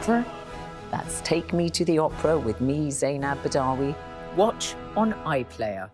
opera? That's Take Me to the Opera with me, Zainab Badawi. Watch on iPlayer.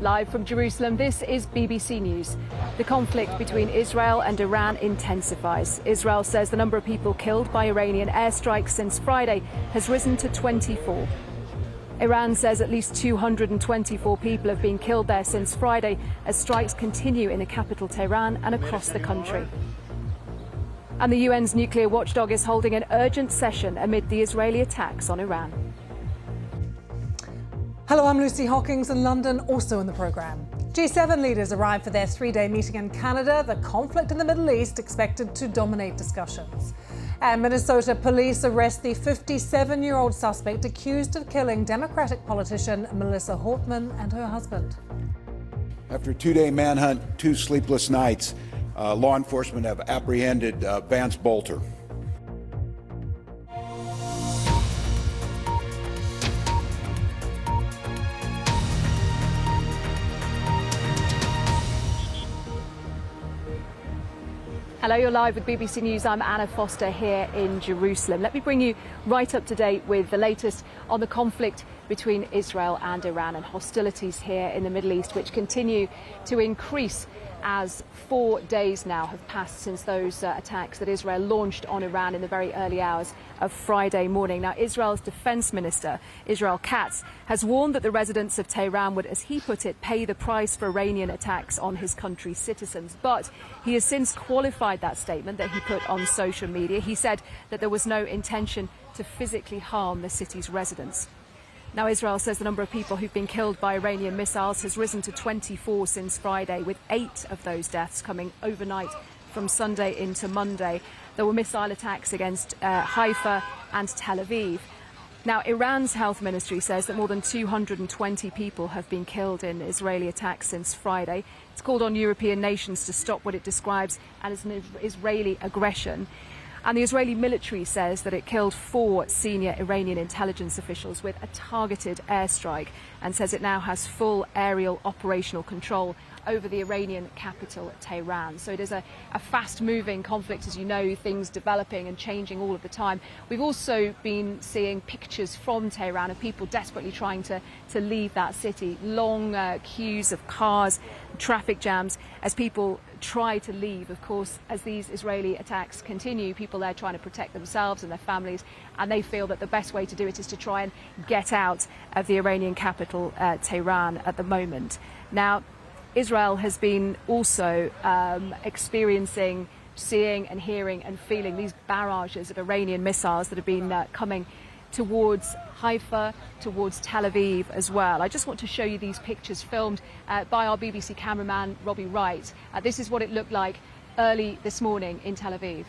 Live from Jerusalem, this is BBC News. The conflict between Israel and Iran intensifies. Israel says the number of people killed by Iranian airstrikes since Friday has risen to 24. Iran says at least 224 people have been killed there since Friday as strikes continue in the capital Tehran and across the country. And the UN's nuclear watchdog is holding an urgent session amid the Israeli attacks on Iran. Hello, I'm Lucy Hockings in London, also in the programme. G7 leaders arrived for their three-day meeting in Canada. The conflict in the Middle East expected to dominate discussions. And Minnesota police arrest the 57-year-old suspect accused of killing Democratic politician Melissa Hortman and her husband. After a two-day manhunt, 2 sleepless nights, law enforcement have apprehended Vance Bolter. Hello, you're live with BBC News. I'm Anna Foster here in Jerusalem. Let me bring you right up to date with the latest on the conflict between Israel and Iran and hostilities here in the Middle East, which continue to increase as 4 days now have passed since those attacks that Israel launched on Iran in the very early hours of Friday morning. Now, Israel's defense minister, Israel Katz, has warned that the residents of Tehran would, as he put it, pay the price for Iranian attacks on his country's citizens. But he has since qualified that statement that he put on social media. He said that there was no intention to physically harm the city's residents. Now, Israel says the number of people who've been killed by Iranian missiles has risen to 24 since Friday, with 8 of those deaths coming overnight from Sunday into Monday. There were missile attacks against Haifa and Tel Aviv. Now, Iran's health ministry says that more than 220 people have been killed in Israeli attacks since Friday. It's called on European nations to stop what it describes as an Israeli aggression. And the Israeli military says that it killed 4 senior Iranian intelligence officials with a targeted airstrike and says it now has full aerial operational control over the Iranian capital, Tehran. So it is a fast-moving conflict, as you know, things developing and changing all of the time. We've also been seeing pictures from Tehran of people desperately trying to leave that city. Long queues of cars, traffic jams as people try to leave. Of course, as these Israeli attacks continue, people there trying to protect themselves and their families, and they feel that the best way to do it is to try and get out of the Iranian capital, Tehran, at the moment. Now, Israel has been also experiencing, seeing and hearing and feeling these barrages of Iranian missiles that have been coming towards Haifa, towards Tel Aviv as well. I just want to show you these pictures filmed by our BBC cameraman, Robbie Wright. This is what it looked like early this morning in Tel Aviv.